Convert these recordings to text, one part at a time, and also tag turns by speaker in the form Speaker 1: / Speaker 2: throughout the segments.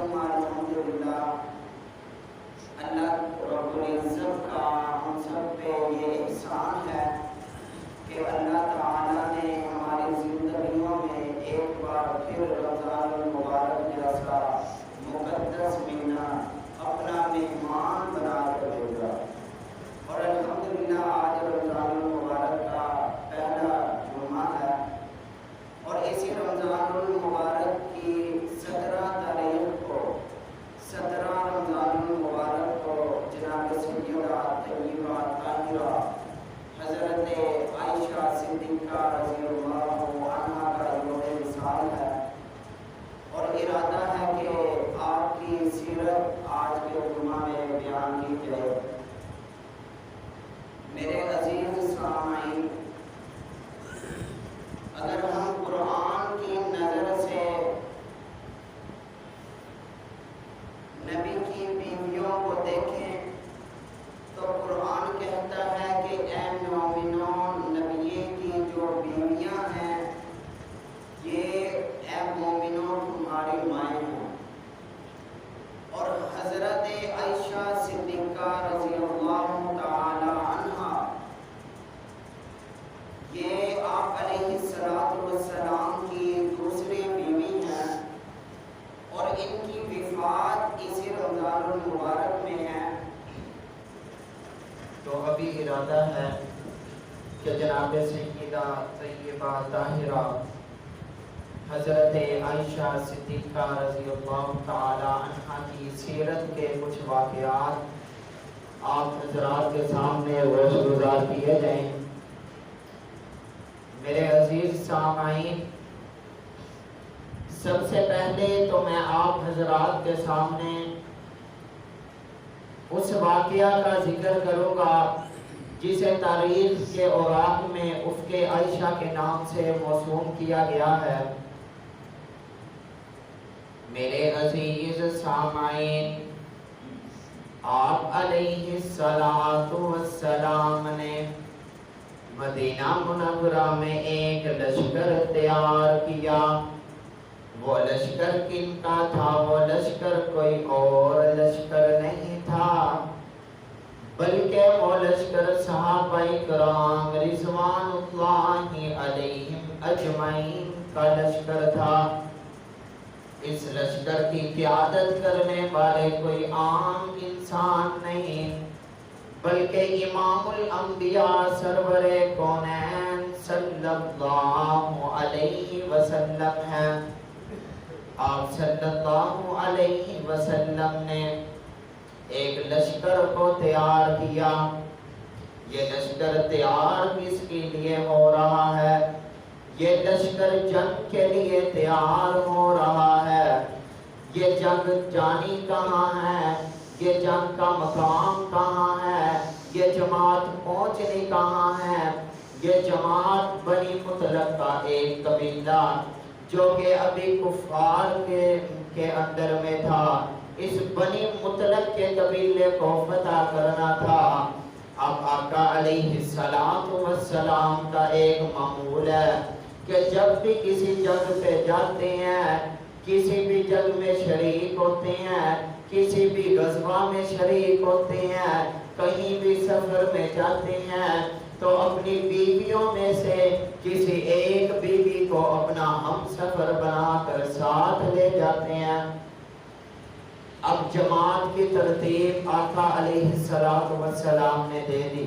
Speaker 1: ثم الحمدللہ اللہ رب العزت کا ہم سب پہ یہ احسان ہے کہ اللہ تعالیٰ نے ہماری زندگیوں میں ایک بار پھر رمضان المبارک جیسا مقدس مہینہ اپنا مہمان بنا کر بھیجا، اور الحمدللہ آج رمضان المبارک کا پہلا جمعہ ہے، اور اسی رمضان المبارک کی 17 تاریخ کو 17 رمضان المبارک کو جناب سیدہ طیبہ طاہرہ حضرت عائشہ صدیقہ رضی اللہ عنہا کا یوم وصال ہے، اور ارادہ ہے کہ آپ کی سیرت آج کے جمعہ میں بیان کی جائے۔ میرے عزیز سامعین، اگر ہم قرآن کی نظر سے نبی کی بیویوں کو دیکھیں تو قرآن کہتا ہے کہ اے مومنوں، نبی کی جو بیویاں ہیں یہ اے مومنوں تمہاری مائیں ہیں، اور حضرت عائشہ صدیقہ رضی اللہ تعالی عنہا یہ آپ علیہ السلام کی دوسری بیوی ہیں، اور ان کی وفات اسی رمضان المبارک میں ہے۔ تو ابھی ارادہ ہے کہ جناب سیدہ طیبہ طاہرہ حضرت عائشہ صدیقہ رضی اللہ تعالی عنہا کی سیرت کے کچھ واقعات آپ حضرات کے سامنے روز گزار کیے جائیں۔ میرے عزیز سامعین، سب سے پہلے تو میں آپ حضرات کے سامنے اس واقعہ کا ذکر کروں گا جسے تاریخ کے اوراق میں افق عائشہ کے نام سے موسوم کیا گیا ہے۔ میرے عزیز سامعین، آپ علیہ السلام نے مدینہ منورہ میں ایک لشکر تیار کیا۔ وہ لشکر کن کا تھا؟ وہ لشکر کوئی اور لشکر نہیں تھا، بلکہ وہ لشکر صحابہ کرام رضوان اللہ علیہم اجمعین کا لشکر تھا۔ اس لشکر کی قیادت کرنے والے کوئی عام انسان نہیں، بلکہ امام الانبیاء سرور کونین صلی اللہ علیہ وسلم ہیں۔ آپ صلی اللہ علیہ وسلم نے ایک لشکر کو تیار کیا۔ یہ لشکر تیار کس کے لیے ہو رہا ہے؟ یہ لشکر جنگ کے لیے تیار ہو رہا ہے۔ یہ جنگ جانی کہاں ہے؟ یہ جنگ کا مقام کہاں ہے؟ یہ جماعت پہنچنی کہاں ہے؟ یہ جماعت بنی مطلق کا ایک قبیلہ جو کہ ابھی کفار کے اندر میں تھا، اس بنی مطلق کے قبیلے کو فتح کرنا تھا۔ اب آقا علیہ السلام کا ایک معمول ہے کہ جب بھی کسی جنگ پہ جاتے ہیں، کسی بھی جنگ میں شریک ہوتے ہیں، کسی بھی غزوہ میں شریک ہوتے ہیں، کہیں بھی سفر میں جاتے ہیں، تو اپنی بیویوں میں سے کسی ایک بیوی کو اپنا ہم سفر بنا کر ساتھ لے جاتے ہیں۔ اب جماعت کی ترتیب آقا علیہ السلام نے دے دی،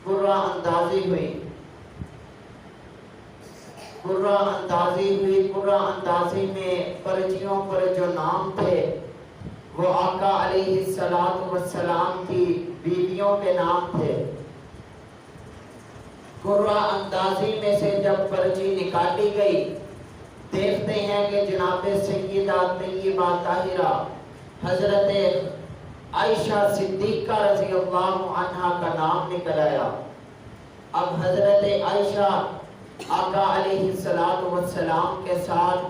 Speaker 1: قرعہ اندازی ہوئی۔ قرعہ اندازی میں پرچیوں پر جو نام تھے وہ آقا علیہ السلام کی بیویوں کے نام تھے۔ قرعہ اندازی میں سے جب پرچی نکالی گئی، دیکھتے ہیں کہ جناب سیدہ طیبہ طاہرہ حضرت عائشہ صدیقہ رضی اللہ عنہا کا نام نکل آیا۔ اب حضرت عائشہ آقا علیہ السلام کے ساتھ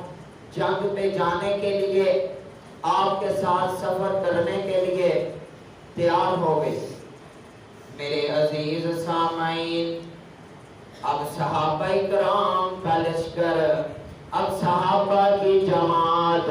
Speaker 1: جنگ پہ جانے کے لیے، آپ کے ساتھ سفر کرنے کے لیے تیار ہو گئی۔ میرے عزیز سامعین، اب صحابہ کرام کا لشکر، اب صحابہ کی جماعت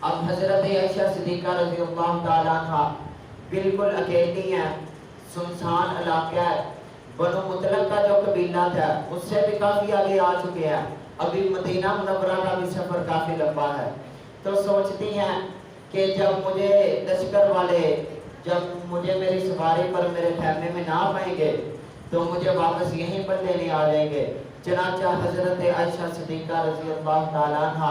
Speaker 1: اب حضرت عائشہ صدیقہ رضی اللہ تعالیٰ عنہ بالکل اکیلی ہیں، سنسان علاقہ ہے، بنو مطلق کا جو قبیلہ تھا اس سے بھی کافی آگے آ چکے ہیں، ابھی مدینہ منورہ کا بھی سفر کافی لمبا ہے، تو سوچتی ہیں کہ جب مجھے لشکر والے جب مجھے میری سواری پر میرے خیمے میں نہ پائیں گے تو مجھے واپس یہیں پر لینے آ جائیں گے۔ چنانچہ حضرت عائشہ صدیقہ رضی اللہ تعالیٰ عنہ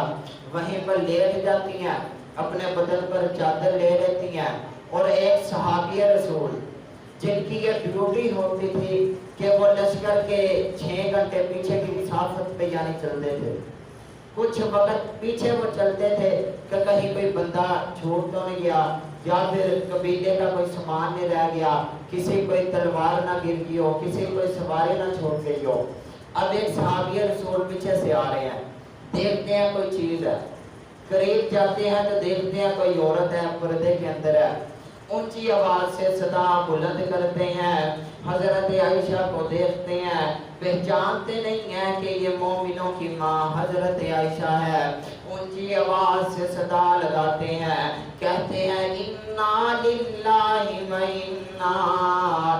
Speaker 1: وہیں پر لیٹ جاتی ہیں، اپنے بدن پر چادر لے لیتی ہیں، اور ایک صحابی رسول جن کی یہ ڈیوٹی ہوتی تھی کہ وہ لشکر کے 6 گھنٹے پیچھے کی مسافت پہ یعنی چلتے تھے، کچھ وقت پیچھے وہ چلتے تھے کہ کہیں کوئی بندہ چھوٹ تو نہیں گیا، یا پھر قبیلے کا کوئی سامان نہیں رہ گیا، کسی کوئی تلوار نہ گر گئی ہو، کسی کوئی سواری نہ چھوٹ گئی ہو۔ اب ایک صحابی رسول پیچھے سے آ رہے ہیں، دیکھتے ہیں کوئی چیز ہے، قریب جاتے ہیں تو دیکھتے ہیں کوئی عورت ہے، پردے کے اندر ہے، اونچی آواز سے صدا بلند کرتے ہیں، حضرت عائشہ کو دیکھتے ہیں، پہچانتے نہیں ہیں کہ یہ مومنوں کی ماں حضرت عائشہ ہے، اونچی آواز سے صدا لگاتے ہیں، کہتے ہیں انا للہ و انا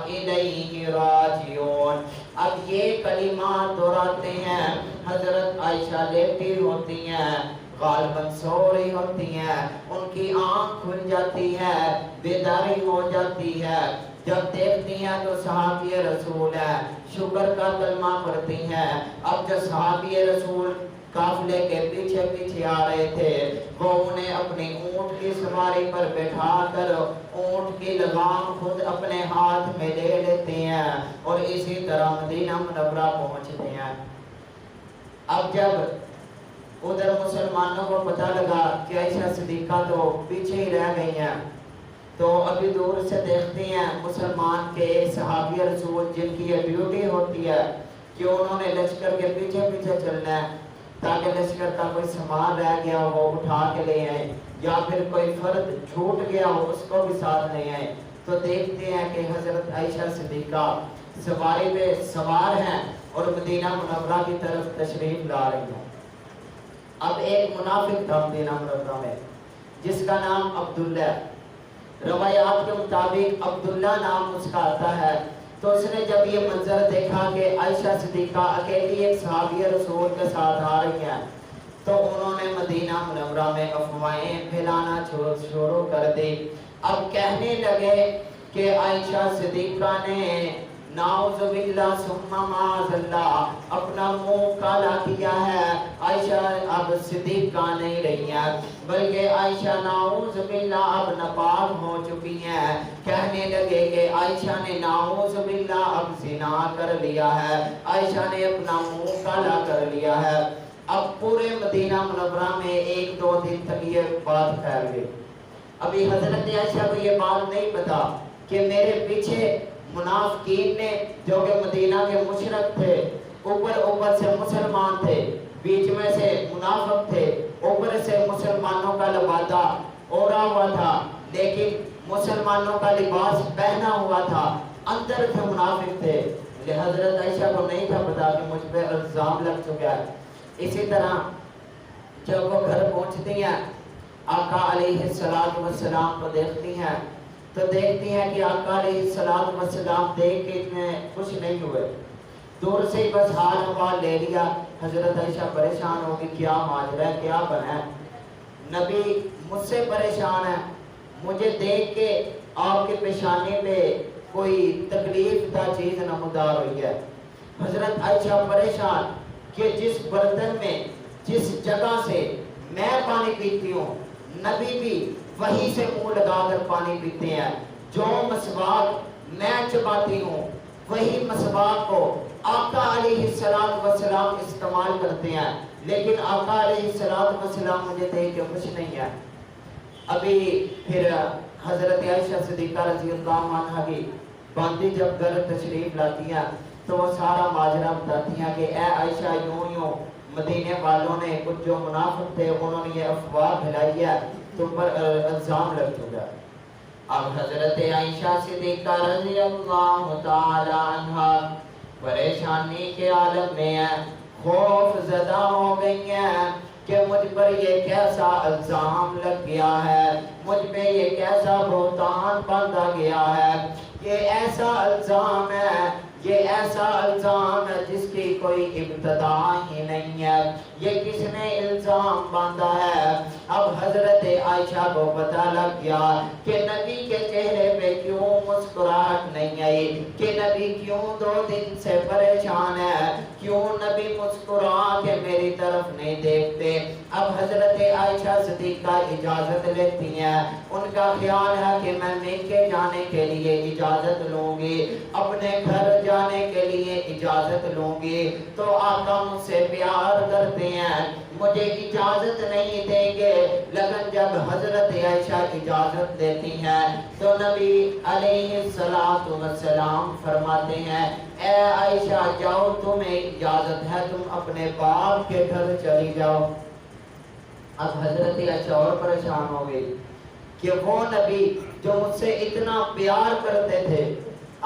Speaker 1: الیہ راجعون۔ اب یہ کلمات دہراتے ہیں، حضرت عائشہ لیٹی ہوتی ہیں، غالباً سو رہی ہوتی ہیں، ان کی آنکھ کھل جاتی ہے، بیداری ہو جاتی ہے، جب دیکھتی ہیں تو صحابی رسول ہے، شکر کا کلمہ پڑھتی ہیں۔ اب جو صحابی رسول قافلے کے پیچھے پیچھے آ رہے تھے وہ انہیں اپنی اونٹ کی سواری پر بٹھا کر اونٹ کی لگام خود اپنے ہاتھ میں لے لیتے ہیں اور اسی طرح مدینہ منورہ پہنچتے ہیں۔ اب جب ادھر مسلمانوں کو پتہ لگا کہ عائشہ صدیقہ تو پیچھے ہی رہ گئی ہیں، تو ابھی دور سے دیکھتے ہیں مسلمان کے ایک صحابی رسول جن کی یہ ڈیوٹی ہوتی ہے کہ انہوں نے لشکر کے پیچھے پیچھے چلنا ہے تاکہ لشکر کا کوئی سامان رہ گیا ہو وہ اٹھا کے لے آئیں، یا پھر کوئی فرد چھوٹ گیا ہو اس کو بھی ساتھ لے آئیں، تو دیکھتے ہیں کہ حضرت عائشہ صدیقہ سواری پہ سوار ہیں اور مدینہ منورہ کی طرف تشریف لا رہی ہیں۔ اب ایک منافق تھا مدینہ منورہ میں جس کا نام عبداللہ ہے، روایات کے مطابق عبداللہ نام اس کا آتا ہے، تو اس نے جب یہ منظر دیکھا کہ عائشہ صدیقہ اکیلی ایک صحابی رسول کے ساتھ آ رہی ہیں تو انہوں نے مدینہ منورہ میں افواہیں پھیلانا شروع کر دی۔ اب کہنے لگے کہ عائشہ صدیقہ نے نعوذ باللہ ثم معاذ اللہ اپنا منہ کالا کیا ہے، عائشہ اب صدیقہ نہیں رہی ہیں بلکہ عائشہ نعوذ باللہ اب ناپاک ہو چکی ہیں۔ کہنے لگے کہ عائشہ نے نعوذ باللہ اب زنا کر لیا ہے، عائشہ نے اپنا منہ کالا کر لیا ہے۔ اب پورے مدینہ منورہ میں 1-2 دن تک یہ بات پھیل گئی۔ ابھی حضرت عائشہ کو یہ بات نہیں پتا کہ میرے پیچھے منافقین نے جو کہ مدینہ کے مشرک تھے، اوپر سے مسلمان تھے، بیچ میں سے منافق تھے، اوپر سے مسلمانوں کا لبادہ اوڑھا ہوا تھا لیکن مسلمانوں کا لباس پہنا ہوا تھا، اندر سے منافق تھے۔ حضرت عائشہ کو نہیں تھا پتا کہ مجھ پہ الزام لگ چکا ہے۔ اسی طرح جب وہ گھر پہنچتی ہیں آقا علیہ السلام کو دیکھتی ہیں تو دیکھتی ہیں کہ آقا علیہ السلام دیکھ کے اتنے خوش نہیں ہوئے، دور سے ہی بس حال حوال لے لیا۔ حضرت عائشہ پریشان ہوگی، کیا ماجرا ہے، کیا بنا ہے، نبی مجھ سے پریشان ہے، مجھے دیکھ کے آپ کے پیشانی پہ کوئی تکلیف دہ چیز نمودار ہوئی ہے۔ حضرت عائشہ پریشان کہ جس برتن میں جس جگہ سے میں پانی پیتی ہوں نبی بھی وہیں سے منہ لگا کر پانی پیتے ہیں، جو مسواک میں چباتی ہوں وہی مسواک کو آقا علیہ السلام استعمال کرتے ہیں، لیکن آقا علیہ السلام مجھے دیکھ کے خوش نہیں ہے۔ ابھی پھر حضرت عائشہ صدیقہ رضی اللہ عنہا کی باندی جب گھر تشریف لاتی ہیں تو وہ سارا ماجرا بتاتی ہیں کہ اے عائشہ یوں مدینے والوں نے کچھ جو منافق تھے انہوں نے یہ افواہ پھیلائی ہے تم پر الزام لگ چکا۔ اب حضرت عائشہ صدیقہ رضی اللہ تعالی عنہا پریشانی کے عالم میں ہیں، خوف زدہ ہو گئی ہیں کہ مجھ پر یہ کیسا الزام لگ گیا ہے، مجھ پہ یہ کیسا بہتان باندھا گیا ہے، یہ ایسا الزام ہے، یہ ایسا الزام ہے جس کی کوئی ابتدا ہی نہیں ہے، یہ کس نے الزام باندھا ہے۔ اب حضرت عائشہ کو پتہ لگ گیا کہ نبی کے چہرے پہ کیوں مسکراہٹ نہیں آئی، کہ نبی کیوں 2 دن سے پریشان ہے، کیوں نبی مسکرا کے میری طرف نہیں دیکھتے۔ اب حضرت عائشہ صدیقہ اجازت لیتی ہیں، ان کا خیال ہے کہ میں میکے جانے کے لیے اجازت لوں گی، اپنے گھر جانے کے لیے اجازت لوں گی، تو آقا مجھ سے پیار کرتے ہیں، مجھے اجازت نہیں دیں گے۔ لیکن جب حضرت عائشہ اجازت دیتی ہیں تو نبی علیہ السلام فرماتے ہیں اے عائشہ جاؤ، تمہیں اجازت ہے، تم اپنے باپ کے گھر چلی جاؤ۔ اب حضرت عائشہ اور پریشان ہو گئی کہ وہ نبی جو مجھ سے اتنا پیار کرتے تھے،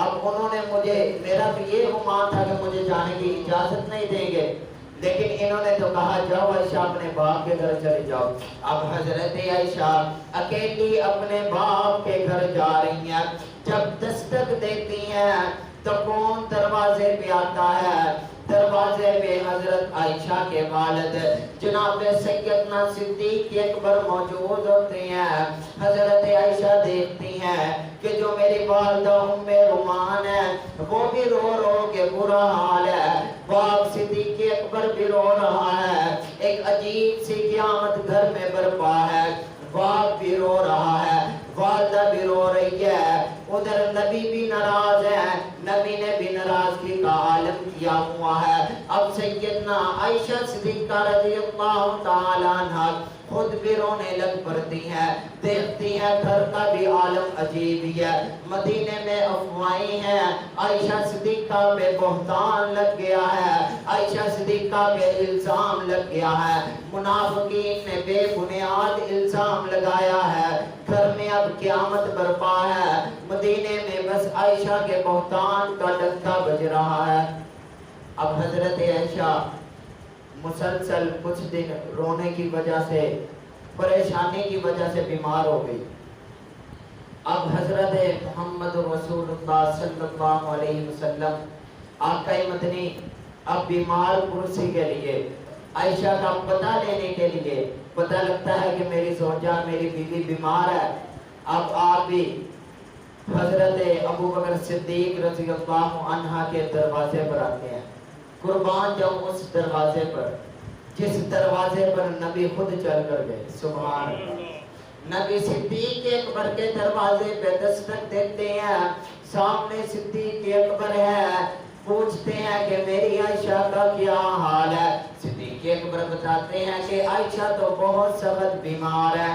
Speaker 1: اب انہوں نے مجھے، میرا تو یہ گمان تھا کہ مجھے جانے کی اجازت نہیں دیں گے، لیکن انہوں نے تو کہا جاؤ عائشہ اپنے باپ کے گھر چلے جاؤ۔ اب حضرت عائشہ اکیلی اپنے باپ کے گھر جا رہی ہیں، جب دستک دیتی ہیں تو کون دروازے پہ آتا ہے؟ دروازے پہ حضرت عائشہ کے والد جناب سیدنا صدیق اکبر موجود ہوتے ہیں۔ حضرت عائشہ دیکھتی ہیں کہ جو میری والدہ ام رومان ہے وہ بھی رو رو کے برا حال ہے، باپ صدیق اکبر بھی رو رہا ہے، ایک عجیب سی قیامت گھر میں برپا ہے، باپ بھی رو رہا ہے، والدہ بھی رو رہی ہے، ادھر نبی بھی ناراض ہے، نبی نے بھی ناراضگی کا عالم کیا ہوا ہے۔ اب سیدنا عائشہ صدیقہ رضی اللہ تعالی عنہ خود بھی رونے لگ پڑتی ہیں، دیکھتی ہیں گھر کا بھی عالم عجیب ہی ہے، مدینے میں افواہیں ہیں، عائشہ صدیقہ پہ بہتان لگ گیا ہے، عائشہ صدیقہ پہ الزام لگ گیا ہے، منافقین نے بے بنیاد الزام لگایا ہے، گھر میں اب قیامت برپا ہے، مدینے میں بس عائشہ کے بہتان کا ڈنکا بج رہا ہے۔ اب حضرت عائشہ مسلسل کچھ دن رونے کی وجہ سے، پریشانی کی وجہ سے بیمار ہو گئی۔ اب حضرت محمد رسول اللہ صلی اللہ علیہ وسلم آقا مدنی اب بیمار پرسی کے لیے، عائشہ کا پتہ لینے کے لیے، پتہ لگتا ہے کہ میری زوجہ میری بیوی بیمار ہے، اب آپ بھی حضرت ابوبکر صدیق رضی اللہ عنہ کے دروازے پر آتے ہیں، قربان جاؤں اس دروازے پر جس دروازے پر نبی خود چل کر گئے، سبحان اللہ۔ نبی صدیق اکبر کے دروازے پہ دستک دیتے ہیں، سامنے صدیق اکبر ہے، پوچھتے ہیں کہ میری عائشہ کا کیا حال ہے؟ صدیق اکبر بتاتے ہیں کہ عائشہ تو بہت سخت بیمار ہے۔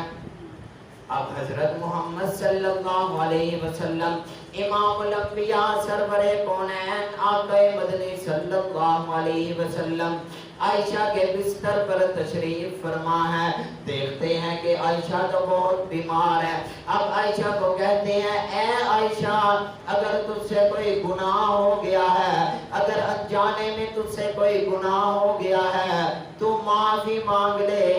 Speaker 1: اب حضرت محمد صلی اللہ علیہ وسلم امام الانبیاء سرور کونین آقا مدنی صلی اللہ علیہ وسلم عائشہ کے بستر پر تشریف فرما ہے، دیکھتے ہیں کہ عائشہ تو بہت بیمار ہے۔ اب عائشہ کو کہتے ہیں اے عائشہ اگر تجھ سے کوئی گناہ ہو گیا ہے، اگر انجانے میں تجھ سے کوئی گناہ ہو گیا ہے تو معافی مانگ لے۔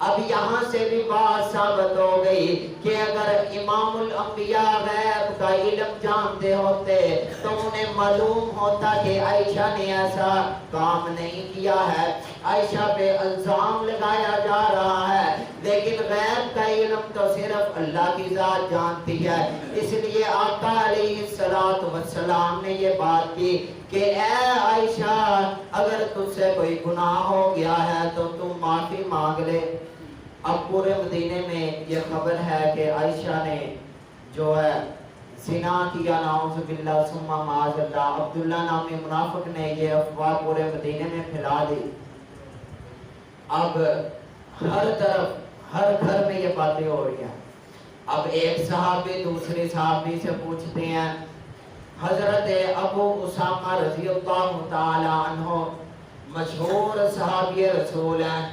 Speaker 1: اب یہاں سے بھی بات ثابت ہو گئی کہ اگر امام الانبیاء غیب کا علم جانتے ہوتے تو انہیں معلوم ہوتا کہ عائشہ نے ایسا کام نہیں کیا ہے، عائشہ پہ الزام لگایا جا رہا ہے، لیکن غیب کا علم تو صرف اللہ کی ذات جانتی ہے، اس لیے آقا علیہ السلام نے یہ بات کی کہ اے عائشہ اگر تجھ سے کوئی گناہ ہو گیا ہے تو تم معافی مانگ لے۔ اب پورے مدینے میں یہ خبر ہے کہ عائشہ نے جو ہے زنا کیا، نعوذ باللہ ثم معاذ اللہ، عبداللہ نامی منافق نے یہ افواہ پورے مدینے میں پھیلا دی۔ اب ہر طرف ہر گھر میں یہ باتیں ہو رہی ہیں۔ اب ایک صحابی دوسرے صحابی سے پوچھتے ہیں، حضرت ابو اسامہ رضی اللہ تعالی عنہ مشہور صحابی رسول ہیں،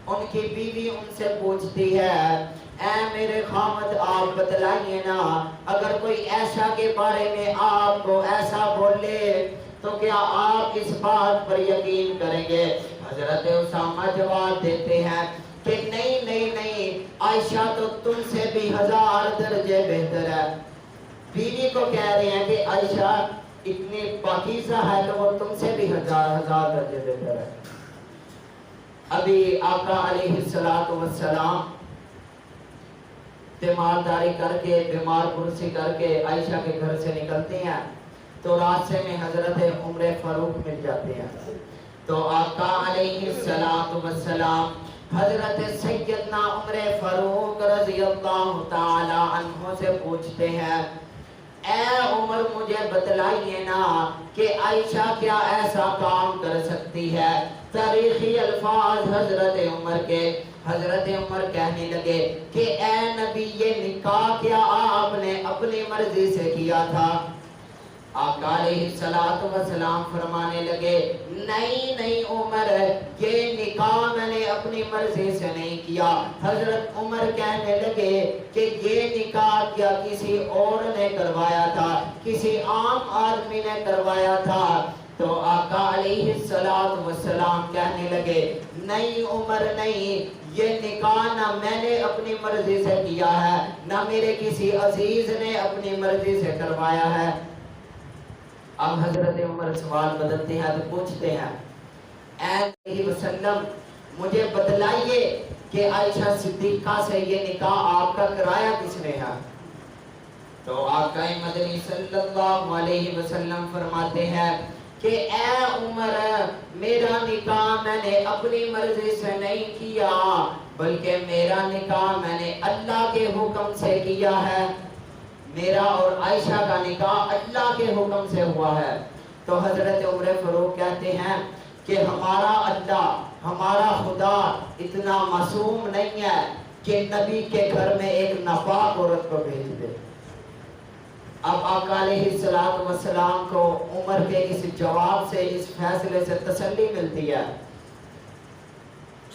Speaker 1: ان کی بیوی ان سے پوچھتی ہے اے میرے خامد آپ بتلائیے نا، اگر کوئی عائشہ کے بارے میں آپ کو ایسا بولے تو کیا آپ اس بات پر یقین کریں گے؟ حضرت اسامہ جواب دیتے ہیں کہ نہیں نہیں نہیں، عائشہ تو تم سے بھی 1000 درجے بہتر ہے۔ بیوی کو کہہ رہے ہیں کہ عائشہ اتنی پاکیزہ ہے کہ وہ تم سے بھی 1000 درجے بہتر ہے۔ ابھی آقا علیہ السلام تیمارداری کر کے بیمار پرسی کر کے عائشہ کے گھر سے نکلتے ہیں تو راستے میں حضرت عمر فاروق مل جاتے ہیں۔ تو آقا علیہ السلام حضرت سیدنا عمر فاروق رضی اللہ تعالی عنہ سے پوچھتے ہیں، اے عمر مجھے بتلائیے نا کہ عائشہ کیا ایسا کام کر سکتی ہے؟ تاریخی الفاظ حضرت عمر کے، حضرت عمر کہنے لگے کہ اے نبی یہ نکاح کیا آپ نے اپنی مرضی سے کیا تھا؟ آقا علیہ السلام فرمانے لگے نہیں نہیں عمر، یہ نکاح میں نے اپنی مرضی سے نہیں کیا۔ حضرت عمر کہنے لگے کہ یہ نکاح کیا کسی اور نے کروایا تھا، کسی عام آدمی نے کروایا تھا؟ تو آقا علیہ السلام کہنے لگے نہیں عمر نہیں، یہ نکاح نہ میں نے اپنی مرضی سے کیا ہے نہ میرے کسی عزیز نے اپنی مرضی سے کروایا ہے۔ اب حضرت عمر سوال بدلتے ہیں تو پوچھتے ہیں، اے نبی وسلم مجھے بتلائیے کہ عائشہ صدیقہ سے یہ نکاح آپ کا کرایا کس نے ہے؟ تو آقا مدنی صلی اللہ علیہ وسلم فرماتے ہیں کہ اے عمر میرا نکاح میں نے اپنی مرضی سے نہیں کیا، بلکہ میرا نکاح میں نے اللہ کے حکم سے کیا ہے۔ میرا اور عائشہ کا نکاح اللہ کے حکم سے ہوا ہے۔ تو حضرت عمر فاروق کہتے ہیں کہ ہمارا اللہ، ہمارا خدا اتنا معصوم نہیں ہے کہ نبی کے گھر میں ایک ناپاک عورت کو بھیج دے۔ اب آقا علیہ السلام کو عمر کے اس جواب سے، اس فیصلے سے تسلی ملتی ہے۔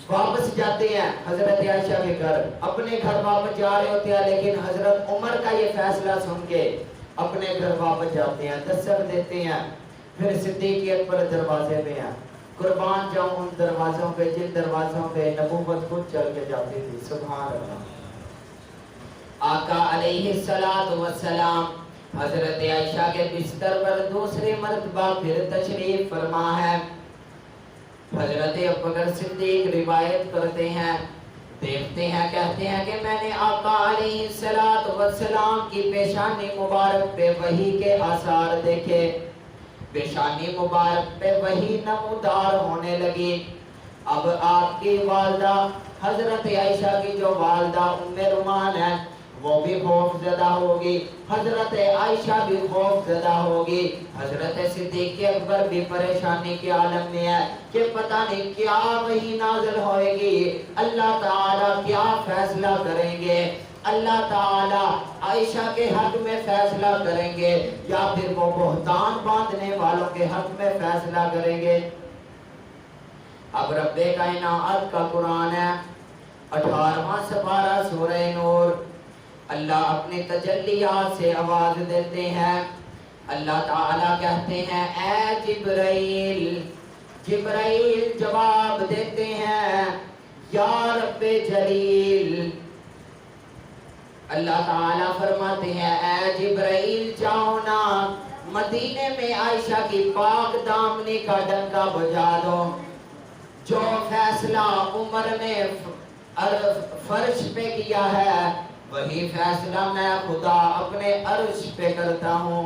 Speaker 1: واپس جاتے ہیں حضرت عائشہ کے گھر، اپنے گھر واپس جا رہے ہوتے ہیں، لیکن حضرت عمر کا یہ فیصلہ سن کے اپنے گھر واپس جاتے ہیں، دستک دیتے ہیں۔ پھر صدیق اکبر دروازے پہ ہیں، قربان جاؤں ان دروازوں پہ جن دروازوں پہ نبوت خود چل کے جاتی تھی۔ سبحان اللہ۔ آقا علیہ السلام حضرت عائشہ کے بستر پر دوسری مرتبہ پھر تشریف فرما ہے۔ حضرت ابوبکر صدیق روایت کرتے ہیں، دیکھتے ہیں، کہتے ہیں کہ میں نے آقا علیہ السلام کی پیشانی مبارک پہ وحی کے آثار دیکھے۔ پیشانی مبارک پہ وحی نمودار ہونے لگی۔ اب آپ کی والدہ حضرت عائشہ کی جو والدہ ام رومان ہے وہ بھی خوف زدہ ہوگی، حضرت عائشہ بھی خوف زدہ ہوگی، حضرت صدیق اکبر بھی پریشانی کے عالم میں ہے کہ پتہ نہیں کیا وحی نازل ہوئے گی، اللہ تعالیٰ کیا فیصلہ کریں گے، اللہ تعالیٰ عائشہ کے حق میں فیصلہ کریں گے یا پھر وہ بہتان باندھنے والوں کے حق میں فیصلہ کریں گے۔ اب رب کائنات کا قرآن ہے، 18واں سپارہ سورہ نور، اللہ اپنی تجلیات سے آواز دیتے ہیں۔ اللہ تعالیٰ کہتے ہیں اے جبرائیل، جبرائیل جواب دیتے ہیں یا رب جلیل۔ اللہ تعالیٰ فرماتے ہیں اے جبرائیل جاؤ نا مدینے میں عائشہ کی پاک دامنی کا ڈنکا بجا دو، جو فیصلہ عمر نے فرش پہ کیا ہے وہی فیصلہ میں خدا اپنے عرش پہ کرتا ہوں۔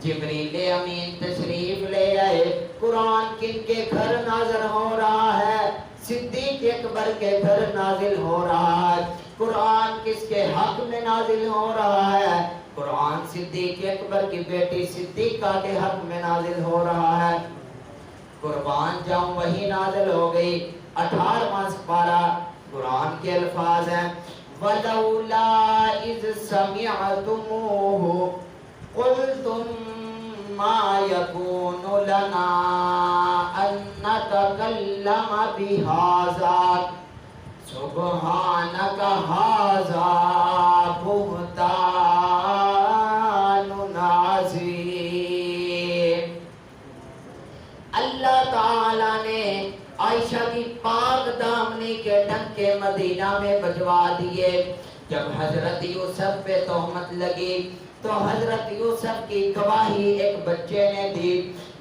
Speaker 1: جبریل امین تشریف لے آئے، قرآن کن کے گھر نازل ہو رہا ہے؟ صدیق اکبر کے گھر نازل ہو رہا ہے۔ قرآن کس کے حق میں نازل ہو رہا ہے؟ قرآن صدیق اکبر کی بیٹی صدیقہ کے حق میں نازل ہو رہا ہے۔ قربان جاؤں وہی نازل ہو گئی۔ 18واں سپارہ قرآن کے الفاظ ہیں وَلَوْلَا إِذْ سَمِعْتُمُوهُ قُلْتُمْ مَا يَكُونُ لَنَا أَن نَّتَكَلَّمَ بِهَٰذَا سُبْحَانَكَ هَٰذَا بُهْتَانٌ عَظِيمٌ۔ اللہ تعالیٰ نے عائشہ دنیا میں بجوا دیے۔ جب حضرت یوسف پہ تہمت لگی تو حضرت یوسف کی گواہی ایک بچے نے دی۔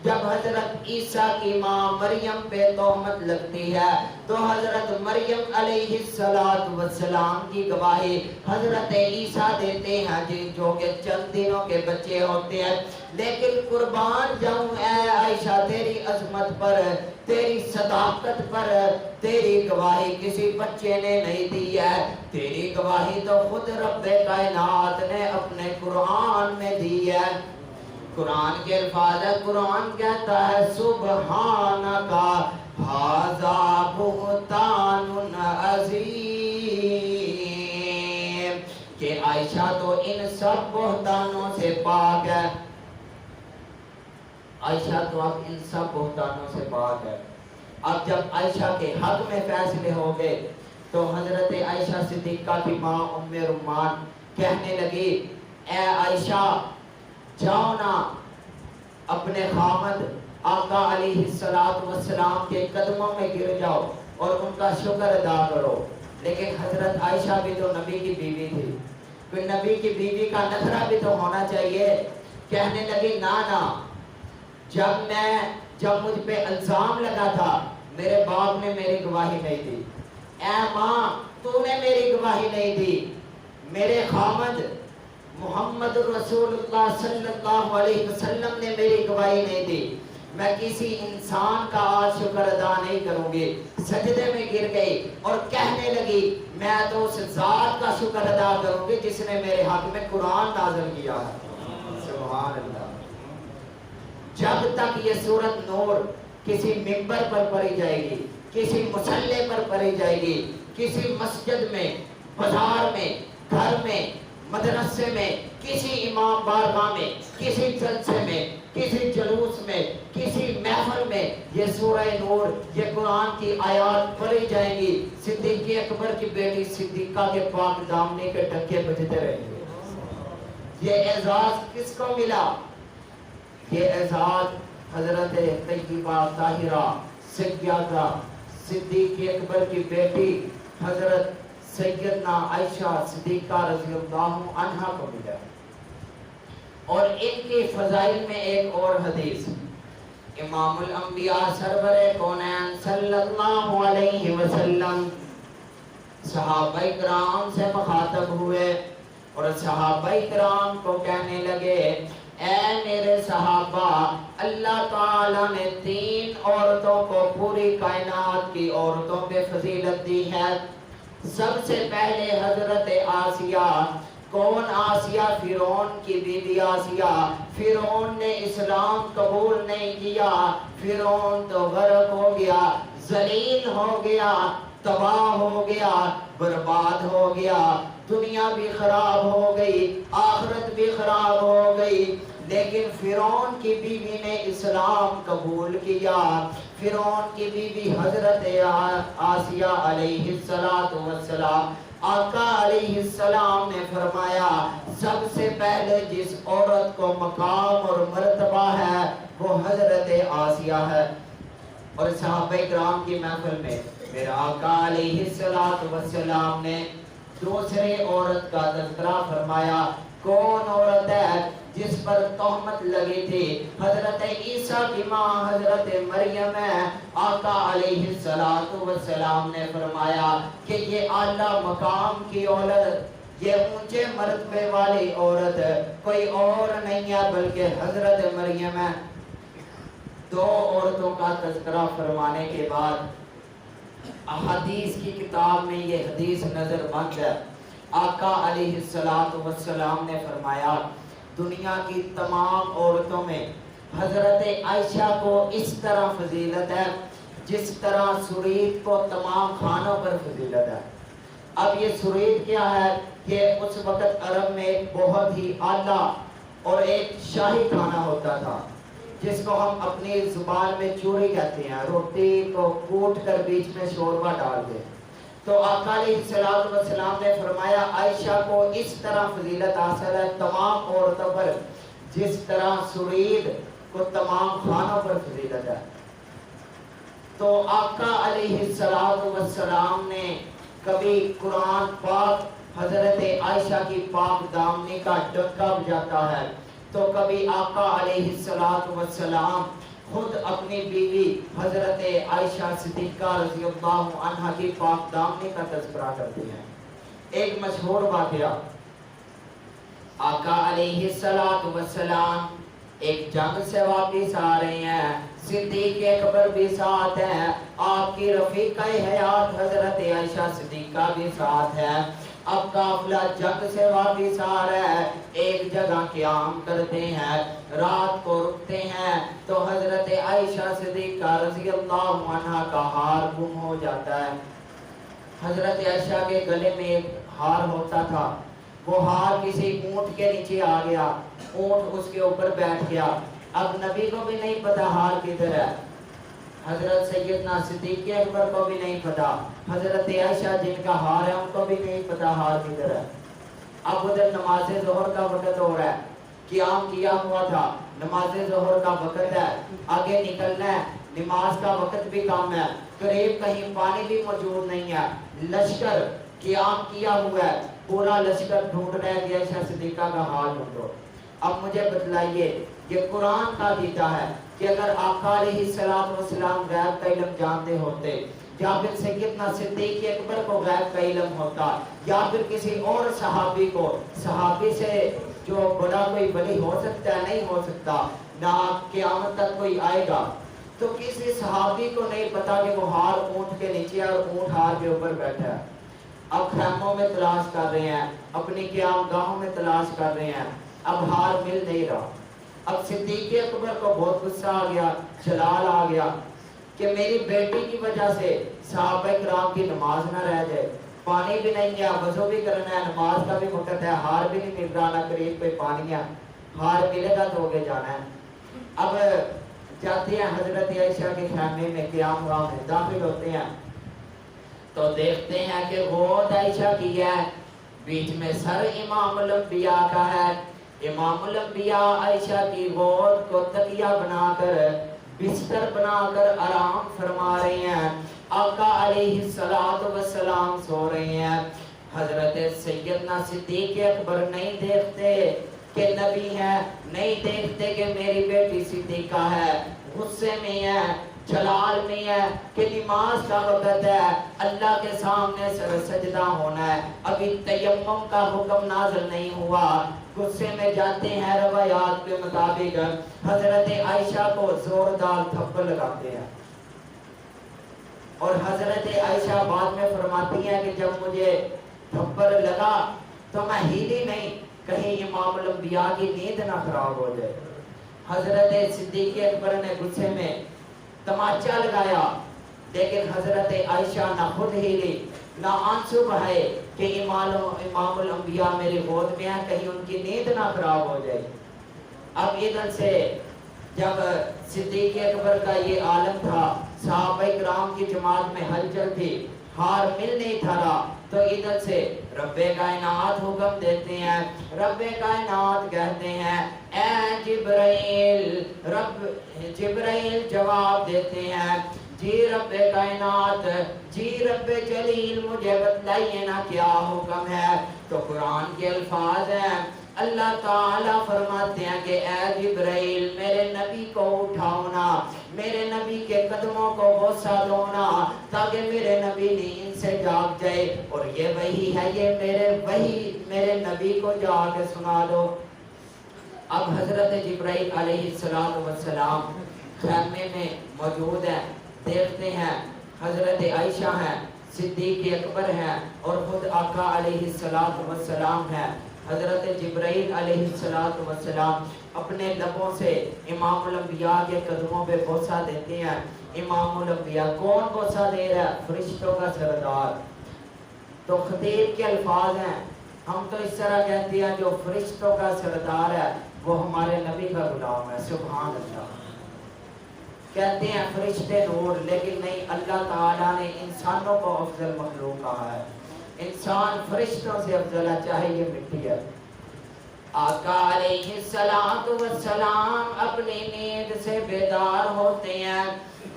Speaker 1: جب حضرت عیسیٰ کی ماں مریم پہ تہمت لگتی ہے تو حضرت مریم علیہ السلام کی گواہی حضرت عیسیٰ دیتے ہیں جو کہ چند دنوں کے بچے ہوتے ہیں۔ لیکن قربان جاؤں اے عائشہ تیری عظمت پر، تیری صداقت پر تیری گواہی کسی بچے نے نہیں دی ہے، تیری گواہی تو خود رب کائنات نے اپنے قرآن میں دی ہے۔ قرآن کے الفاظ ہے، قرآن کہتا ہے سبحانکا ھذا بہتان عظیم، کہ عائشہ تو ان سب بہتانوں سے پاک ہے۔ عائشہ تو اب ان سب بہتانوں سے پاک ہے۔ اب جب عائشہ کے حق میں فیصلے ہو گئے تو حضرت عائشہ صدیقہ کی ماں ام رمان کہنے لگی اے عائشہ جاؤ نا اپنے خامد آقا علیہ السلام کے قدموں میں گر جاؤ اور ان کا شکر ادا کرو۔ لیکن حضرت عائشہ بھی تو نبی کی بیوی تھی، کوئی نبی کی بیوی کا نخرہ بھی تو ہونا چاہیے۔ کہنے لگی نا جب مجھ پہ الزام لگا تھا میرے باپ نے میری گواہی نہیں دی۔ اے ماں تو نے میری گواہی نہیں دی، میرے خامد محمد رسول اللہ صلی اللہ علیہ وسلم نے میری گواہی نہیں دی، میں کسی انسان کا آج شکر ادا نہیں کروں گی۔ سجدے میں گر گئی اور کہنے لگی میں تو اس ذات کا شکر ادا کروں گی جس نے میرے حق میں قرآن نازل کیا ہے۔ سبحان اللہ۔ جب تک یہ سورۃ نور کسی ممبر پر پڑھی جائے گی، کسی مصلی پر پڑھی جائے گی، کسی مسجد میں، بازار میں، گھر میں، مدرسے میں، کسی امام بارگاہ میں، کسی جلسے میں، کسی جلوس میں، کسی محفل میں یہ سورہ نور، یہ قرآن کی آیات پڑھی جائیں گی، صدیق اکبر کی بیٹی صدیقہ کے پاک دامنی کے ڈنکے بجتے رہیں گے۔ یہ اعزاز کس کو ملا؟ یہ اعزاز حضرت طیبہ طاہرہ سیدہ صدیق اکبر کی بیٹی حضرت سیدنا عائشہ صدیقہ رضی اللہ عنہا کو ملا۔ اور ان کی فضائل میں ایک اور حدیث، امام الانبیاء سرور کونین صلی اللہ علیہ وسلم صحابہ کرام سے مخاطب ہوئے اور صحابہ کرام کو کہنے لگے اے میرے صحابہ، اللہ تعالیٰ نے 3 عورتوں کو پوری کائنات کی عورتوں پہ فضیلت دی ہے۔ سب سے پہلے حضرت آسیہ۔ کون آسیہ؟ فرعون کی بیوی آسیہ۔ فرعون نے اسلام قبول نہیں کیا، فرعون تو غرق ہو گیا، ذلیل ہو گیا، تباہ ہو گیا، برباد ہو گیا، دنیا بھی خراب ہو گئی، آخرت بھی خراب ہو گئی۔ لیکن فرعون کی بیوی نے اسلام قبول کیا۔ فرعون کی بیوی حضرت آسیہ علیہ السلام، آقا علیہ السلام نے فرمایا سب سے پہلے جس عورت کو مقام اور مرتبہ ہے وہ حضرت آسیہ ہے۔ اور صحابہ کرام کی محفل میں میرا آقا علیہ السلام نے دوسرے عورت کا تذکرہ فرمایا۔ کون عورت ہے جس پر تہمت لگی تھی؟ حضرت عیسیٰ کی ماں حضرت مریم ہے۔ آقا علیہ السلام نے فرمایا کہ یہ اعلیٰ مقام کی عورت، یہ اونچے مرتبے والی عورت کوئی اور نہیں ہے بلکہ حضرت مریم ہے۔ 2 عورتوں کا تذکرہ فرمانے کے بعد احادیث کی کتاب میں یہ حدیث نظر بند ہے۔ آقا علیہ السلام نے فرمایا دنیا کی تمام عورتوں میں حضرت عائشہ کو اس طرح فضیلت ہے جس طرح سرید کو تمام خانوں پر فضیلت ہے۔ اب یہ سرید کیا ہے؟ یہ اس وقت عرب میں ایک بہت ہی اعلیٰ اور ایک شاہی کھانا ہوتا تھا جس کو ہم اپنی زبان میں چوری کہتے ہیں، روٹی کو کوٹ کر بیچ میں شوربہ ڈال دیں۔ تو آقا علیہ السلام نے فرمایا عائشہ کو اس طرح فضیلت حاصل ہے تمام عورتوں پر جس طرح سرید کو تمام خانوں پر فضیلت ہے۔ تو آقا علیہ السلام نے کبھی قرآن پاک حضرت عائشہ کی پاک دامنی کا ڈنکا بجاتا ہے تو کبھی آقا علیہ السلام خود اپنی بیوی حضرت عائشہ صدیقہ رضی اللہ عنہ کی پاک دامنی کا تذکرہ کرتے ہیں۔ ایک مشہور واقعہ، آقا علیہ السلام ایک جنگ سے واپس آ رہے ہیں، صدیق اکبر بھی ساتھ ہیں، آپ کی رفیقہ حیات حضرت عائشہ صدیقہ بھی ساتھ ہے۔ اب قافلہ جنگ سے واپس آ رہا ہے، ایک جگہ قیام کرتے ہیں، رات کو رکتے ہیں تو حضرت عائشہ صدیقہ رضی اللہ عنہ کا ہار گم ہو جاتا ہے۔ حضرت عائشہ کے گلے میں ایک ہار ہوتا تھا، وہ ہار کسی اونٹ کے نیچے آ گیا، اونٹ اس کے اوپر بیٹھ گیا۔ اب نبی کو بھی نہیں پتا ہار کدھر ہے، حضرت سیدنا صدیق اکبر کو بھی نہیں پتا، حضرت عائشہ جن کا ہار ہے ان کو بھی نہیں پتا ہار کدھر ہے۔ اب ادھر نماز ظہر کا وقت ہو رہا ہے، قیام کیا ہوا تھا، نماز ظہر کا وقت ہے، آگے نکلنا ہے، نماز کا وقت بھی کم ہے، قریب کہیں پانی بھی موجود نہیں ہے، لشکر قیام کیا ہوا ہے، پورا لشکر ڈھونڈ رہا ہے کہ عائشہ صدیقہ کا حال ڈھونڈو۔ اب مجھے بتلائیے، یہ قرآن کا دیتا ہے کہ اگر آقا علیہ السلام غیب کا علم جانتے ہوتے، یا پھر سیدنا صدیق اکبر کو غیب کا علم ہوتا، یا پھر کسی اور صحابی کو، صحابی سے جو بڑا کوئی ولی ہو سکتا ہے نہیں ہو سکتا، نہ قیامت تک کوئی آئے گا، تو کسی صحابی کو نہیں پتا کہ وہ ہار اونٹ کے نیچے اور اونٹ ہار کے اوپر بیٹھا ہے۔ اب خیموں میں تلاش کر رہے ہیں، اپنی قیام گاہوں میں تلاش کر رہے ہیں، اب ہار مل نہیں رہا۔ اب صدیق اکبر کو بہت غصہ آ گیا، جلال آ گیا کہ میری بیٹی کی وجہ سے صحابہ کرام کی نماز نہ رہ جائے، پانی بھی نہیں ہے، وضو بھی کرنا ہے، نماز کا بھی وقت ہے، ہار بھی نہیں مل رہا، نہ قریب پہ پانی ہے، ہار ملے گا تو آگے جانا ہے۔ اب جاتے ہیں حضرت عائشہ کے خیمے میں، قیام گاہ میں داخل ہوتے ہیں تو دیکھتے ہیں کہ گود عائشہ کی ہے، بیچ میں سر امام الانبیاء کا ہے، امام الانبیاء عائشہ کی گود کو تکیہ بنا کر، بستر بنا کر آرام فرما رہے ہیں، آقا علیہ السلام سو رہے ہیں۔ حضرت سیدنا صدیق اکبر نہیں دیکھتے کہ نبی ہے، نہیں دیکھتے کہ میری بیٹی صدیقہ ہے، غصے میں ہے، جلال میں ہے کہ نماز کا وقت ہے، اللہ کے سامنے سر سجدہ ہونا ہے، ابھی تیمم کا حکم نازل نہیں ہوا۔ غصے میں جاتے ہیں، روایات کے مطابق حضرت عائشہ کو زوردار تھپڑ لگاتے ہیں، اور حضرت عائشہ بعد میں فرماتی ہیں کہ جب مجھے تھپڑ لگا تو میں ہیلی نہیں، کہیں امام الانبیاء کی نیند نہ خراب ہو جائے۔ حضرت صدیق اکبر نے غصے میں تماچا لگایا، لیکن حضرت عائشہ نہ خود ہیلی نہ آنسو بہائے کہ امام الانبیاء میری گود میں ہے، کہیں ان کی نیند نہ خراب ہو جائے۔ اب ادھر سے جب صدیق اکبر کا یہ عالم تھا، صحابہ کرام کی جماعت میں ہلچل تھی، ہار مل نہیں تھا رہا، تو ادھر سے رب کائنات حکم دیتے ہیں، رب کائنات کہتے ہیں اے جبرائیل، جبرائیل جواب دیتے ہیں، جی رب کائنات، جی رب جلیل، مجھے بتلائیے نا کیا حکم ہے۔ تو قرآن کے الفاظ ہیں، اللہ تعالیٰ فرماتے ہیں کہ اے جبرائیل میرے نبی کو اٹھاؤ نا، میرے نبی کے قدموں کو بوسہ دو نا، تاکہ میرے نبی نیند سے جاگ جائے، اور یہ وحی ہے، یہ وحی میرے نبی کو جا کے سنا دو۔ اب حضرت جبرائیل علیہ السلام خیمے میں موجود ہیں، دیکھتے ہیں حضرت عائشہ ہیں، صدیق اکبر ہیں، اور خود آقا علیہ السلام ہیں۔ حضرت جبرائیل علیہ السلام اپنے لبوں سے امام الانبیاء کے قدموں پہ بوسہ دیتے ہیں۔ امام الانبیاء کون بوسہ دے رہا ہے؟ فرشتوں کا سردار۔ تو خطیب کے الفاظ ہیں، ہم تو اس طرح کہتے ہیں جو فرشتوں کا سردار ہے وہ ہمارے نبی کا غلام ہے، سبحان اللہ۔ کہتے ہیں فرشتے نور، لیکن نہیں، اللہ تعالیٰ نے انسانوں کو افضل مخلوق کہا ہے، انسان فرشتوں سے افضل ہے، چاہے یہ مٹی ہے۔ آقا علیہ السلام اپنی نیند سے بیدار ہوتے ہیں،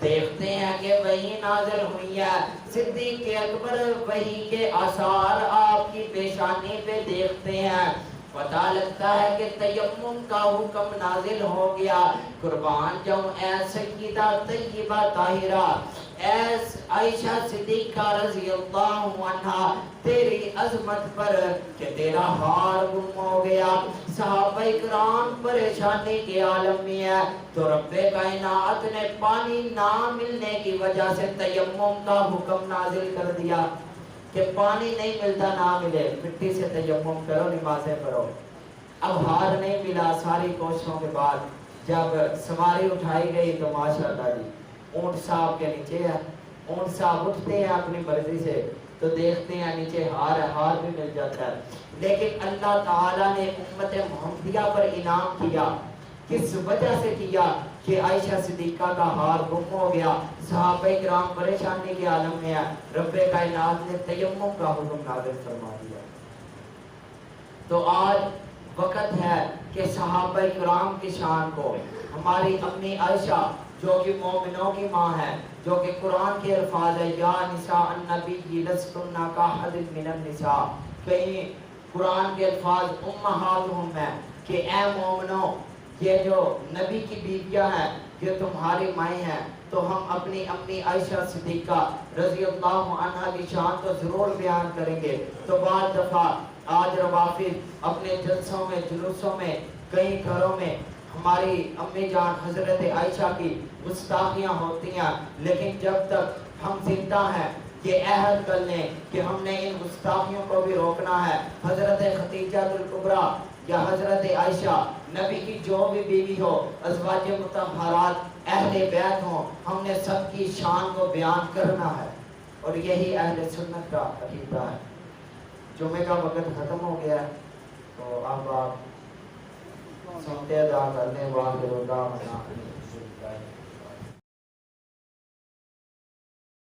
Speaker 1: دیکھتے ہیں کہ وہی نازل ہوئی ہے، صدیق اکبر وحی کے آثار آپ کی پیشانی پہ دیکھتے ہیں، پتہ لگتا ہے کہ تیمم کا حکم نازل ہو گیا۔ قربان جاؤں اے سیدہ طیبہ طاہرہ، اے عائشہ صدیقہ رضی اللہ عنہا، تیری عظمت پر کہ تیرا ہار گم ہو گیا۔ صحابہ اکرام پریشانی کے عالم میں ہے تو رب کائنات نے پانی نہ ملنے کی وجہ سے تیمم کا حکم نازل کر دیا کہ پانی نہیں ملتا، نہ ملے مٹی سے تیمم کرو، نمازیں پڑھو۔ اب ہار نہیں ملا، ساری کوششوں کے بعد جب سواری اٹھائی گئی تو ماشاءاللہ جی اونٹ صاحب کے نیچے ہے، اونٹ صاحب اٹھتے ہیں اپنی مرضی سے تو دیکھتے ہیں نیچے ہار ہے، ہار بھی مل جاتا ہے۔ لیکن اللہ تعالیٰ نے امت محمدیہ پر انعام کیا، کس وجہ سے کیا کہ عائشہ صدیقہ کا ہار گم ہو گیا، صحابہ کرام پریشانی کے عالم میں ہے، رب کائنات نے تیمم کا حکم نازل فرما دیا۔ تو آج وقت ہے کہ صحابہ کرام کی شان کو، ہماری امی عائشہ جو کہ مومنوں کی ماں ہے، جو کہ قرآن کے الفاظ ہے یا نساء النبی لستن کاحد من النساء، کہیں قرآن کے الفاظ امہاتہم ہے کہ اے مومنوں یہ جو نبی کی بیویاں ہیں یہ تمہاری مائیں ہیں، تو ہم اپنی امی عائشہ صدیقہ رضی اللہ عنہا کی شان تو ضرور بیان کریں گے۔ تو بعض دفعہ آج روافض اپنے جلسوں میں جلوسوں میں کئی گھروں میں ہماری امی جان حضرت عائشہ کی گستاخیاں ہوتی ہیں، لیکن جب تک ہم زندہ ہیں یہ عہد کر لیں کہ ہم نے ان گستاخیوں کو بھی روکنا ہے۔ حضرت خدیجہ الکبریٰ یا حضرت عائشہ نبی کی جو بھی بیوی ہو، ازواج مطہرات اہل بیت ہوں، ہم نے سب کی شان کو بیان کرنا ہے، اور یہی اہل سنت کا عقیدہ ہے۔ جمعے کا وقت ختم ہو گیا ہے تو اب آپ سنتے ادا کرنے واقع ہوگا